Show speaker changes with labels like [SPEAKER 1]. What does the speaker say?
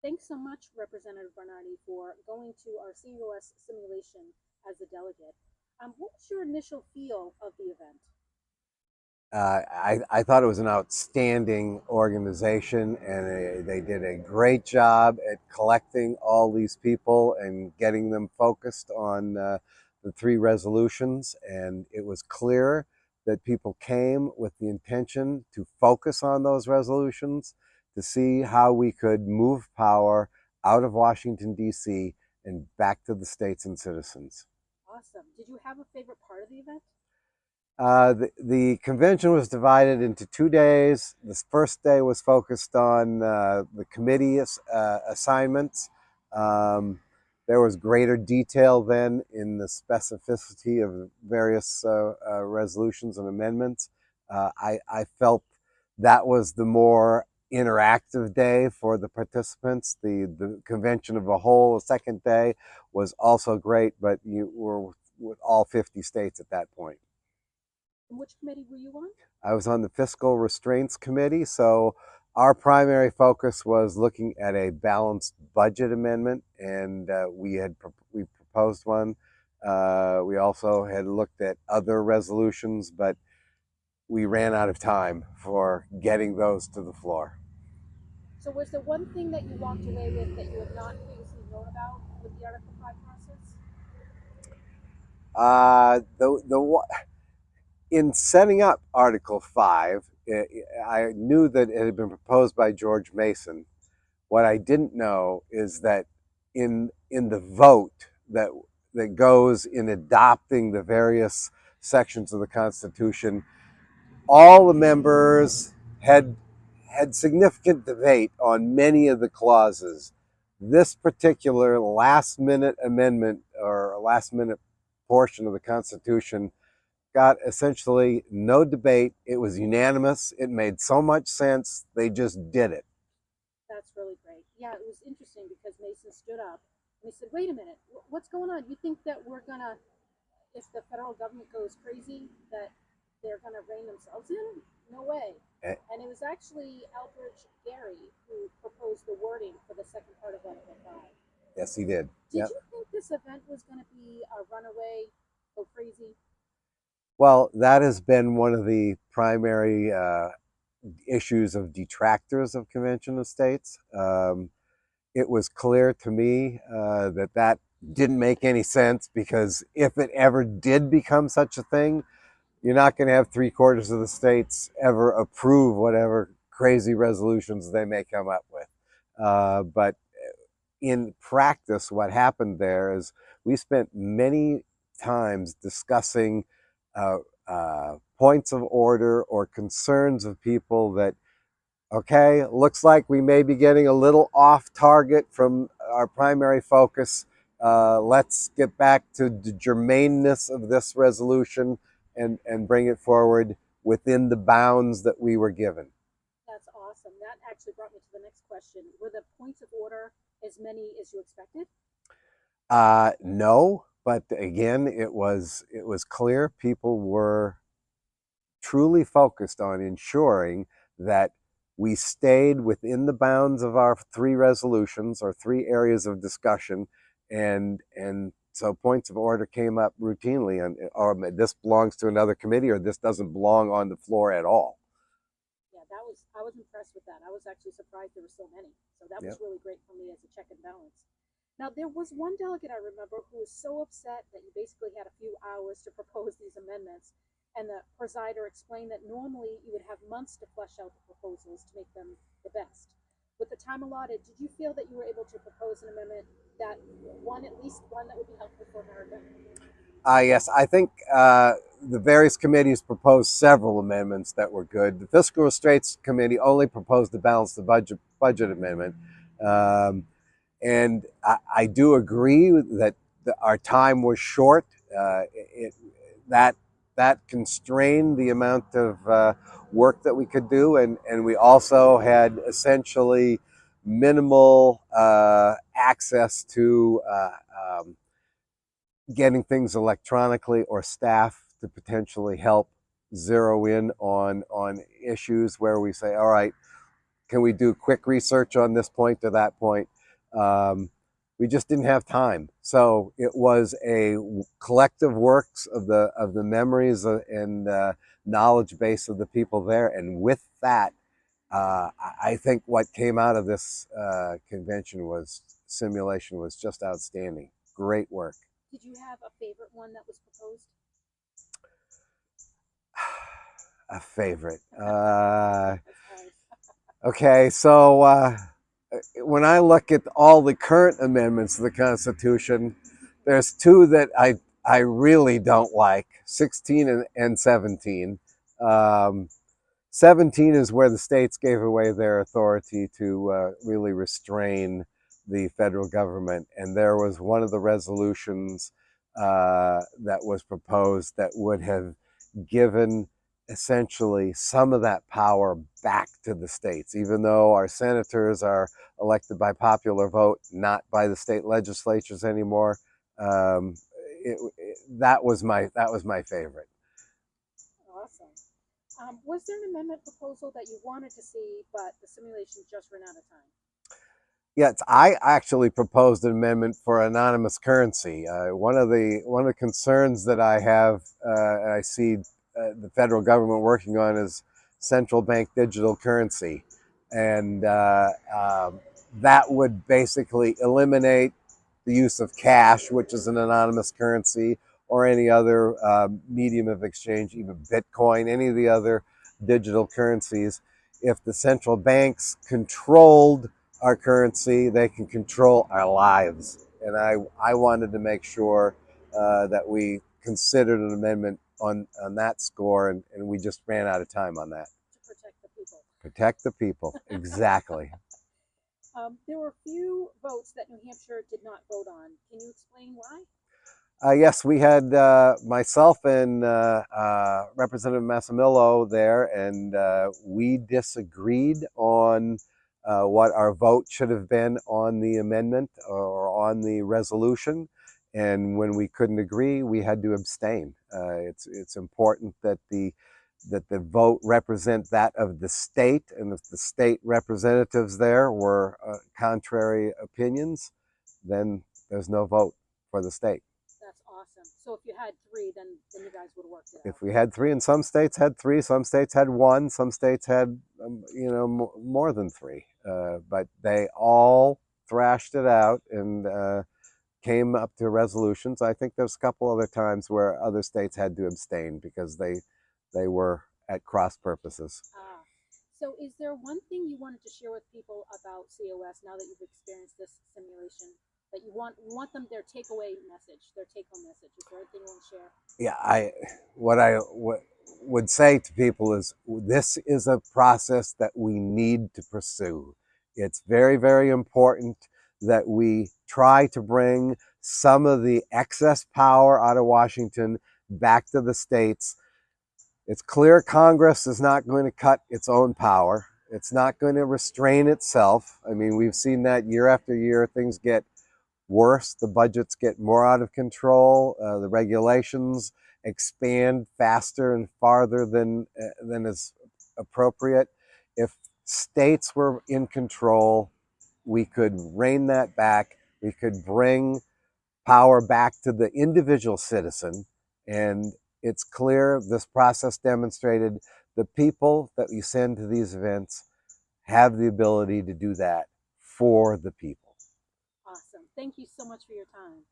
[SPEAKER 1] Thanks so much, Representative Bernardi, for going to our COS simulation as a delegate. What was your initial feel of the event?
[SPEAKER 2] I thought it was an outstanding organization, and they did a great job at collecting all these people and getting them focused on the three resolutions. And it was clear that people came with the intention to focus on those resolutions to see how we could move power out of Washington, D.C., and back to the states and citizens.
[SPEAKER 1] Awesome. Did you have a favorite part of the event?
[SPEAKER 2] The convention was divided into 2 days. The first day was focused on the committee assignments. Um, there was greater detail then in the specificity of various resolutions and amendments. I felt that was the more interactive day for the participants. The convention of a whole, the second day, was also great, but you were with all 50 states at that point.
[SPEAKER 1] And which committee were you on?
[SPEAKER 2] I was on the Fiscal Restraints Committee, so our primary focus was looking at a balanced budget amendment, and we proposed one. We also had looked at other resolutions, but we ran out of time for getting those to the floor.
[SPEAKER 1] So, was there one thing that you walked away with that you had not previously known about with the Article 5 process?
[SPEAKER 2] The in setting up Article 5, I knew that it had been proposed by George Mason. What I didn't know is that in the vote that goes in adopting the various sections of the Constitution, all the members had had significant debate on many of the clauses. This particular last minute amendment or last minute portion of the Constitution got essentially no debate. It was unanimous. It made so much sense. They just did it.
[SPEAKER 1] That's really great. Yeah, it was interesting because Mason stood up and he said, "Wait a minute, what's going on? You think that we're gonna, if the federal government goes crazy, that they're gonna rein themselves in? No way."
[SPEAKER 2] Eh,
[SPEAKER 1] And it was actually Albert Gary who proposed the wording for the second part of Article 5.
[SPEAKER 2] yes, he did.
[SPEAKER 1] Did
[SPEAKER 2] Yep.
[SPEAKER 1] you think this event was going to be a runaway, go crazy?
[SPEAKER 2] Well, that has been one of the primary issues of detractors of Convention of States. It was clear to me that didn't make any sense because if it ever did become such a thing, you're not going to have three-quarters of the states ever approve whatever crazy resolutions they may come up with. But in practice, what happened there is we spent many times discussing uh, points of order or concerns of people that, okay, looks like we may be getting a little off target from our primary focus. Let's get back to the germaneness of this resolution and bring it forward within the bounds that we were given.
[SPEAKER 1] That's awesome. That actually brought me to the next question. Were the points of order as many as you expected?
[SPEAKER 2] No, but again, it was clear people were truly focused on ensuring that we stayed within the bounds of our three resolutions or three areas of discussion, and so points of order came up routinely, and or this belongs to another committee, or this doesn't belong on the floor at all.
[SPEAKER 1] Yeah, I was impressed with that. I was actually surprised there were so many. So that
[SPEAKER 2] Yeah.
[SPEAKER 1] was really great for me as a check and balance. Now there was one delegate I remember who was so upset that you basically had a few hours to propose these amendments, and the presider explained that normally you would have months to flesh out the proposals to make them the best. With the time allotted, did you feel that you were able to propose an amendment that one, at least one, that would be helpful for America?
[SPEAKER 2] Yes, I think the various committees proposed several amendments that were good. The Fiscal Restraints Committee only proposed to balance the budget amendment. Um, And I do agree that our time was short. It, that that constrained the amount of work that we could do, and we also had essentially minimal access to getting things electronically or staff to potentially help zero in on issues where we say, all right, can we do quick research on this point or that point? Um, we just didn't have time. So it was a collective works of the memories and knowledge base of the people there, and with that, I think what came out of this convention was simulation was just outstanding. Great work.
[SPEAKER 1] Did you have a favorite one that was proposed?
[SPEAKER 2] A favorite.
[SPEAKER 1] That's hard.
[SPEAKER 2] Okay, so when I look at all the current amendments to the Constitution, there's two that I really don't like: 16 and 17. Um, 17 is where the states gave away their authority to really restrain the federal government, and there was one of the resolutions that was proposed that would have given essentially some of that power back to the states, even though our senators are elected by popular vote, not by the state legislatures anymore. Um, that was my favorite.
[SPEAKER 1] Awesome. Was there an amendment proposal that you wanted to see, but the simulation just ran out of time?
[SPEAKER 2] Yes, I actually proposed an amendment for anonymous currency. One of the concerns that I have, and I see the federal government working on, is central bank digital currency, and that would basically eliminate the use of cash, which is an anonymous currency, or any other medium of exchange, even Bitcoin, any of the other digital currencies. If the central banks controlled our currency, they can control our lives. And I wanted to make sure that we considered an amendment on that score, and we just ran out of time on that.
[SPEAKER 1] To protect the people.
[SPEAKER 2] Protect the people, exactly.
[SPEAKER 1] There were a few votes that New Hampshire did not vote on. Can you explain why?
[SPEAKER 2] Yes, we had myself and Representative Massimillo there, and we disagreed on what our vote should have been on the amendment or on the resolution. And when we couldn't agree, we had to abstain. It's important that the vote represent that of the state, and if the state representatives there were contrary opinions, then there's no vote for the state.
[SPEAKER 1] That's awesome. So if you had three, then you guys would have worked it out.
[SPEAKER 2] If we had three, and some states had three, some states had one, some states had more than three, but they all thrashed it out and came up to resolutions. I think there's a couple other times where other states had to abstain because they were at cross purposes.
[SPEAKER 1] Ah, so is there one thing you wanted to share with people about COS now that you've experienced this simulation that you want them their takeaway message, their take home message? Is there anything you want to share?
[SPEAKER 2] Yeah, I would say to people is this is a process that we need to pursue. It's very, very important that we try to bring some of the excess power out of Washington back to the states. It's clear Congress is not going to cut its own power. It's not going to restrain itself. I mean, we've seen that year after year. Things get worse. The budgets get more out of control. The regulations expand faster and farther than is appropriate. If states were in control, we could rein that back. We could bring power back to the individual citizen. And it's clear this process demonstrated the people that we send to these events have the ability to do that for the people.
[SPEAKER 1] Awesome. Thank you so much for your time.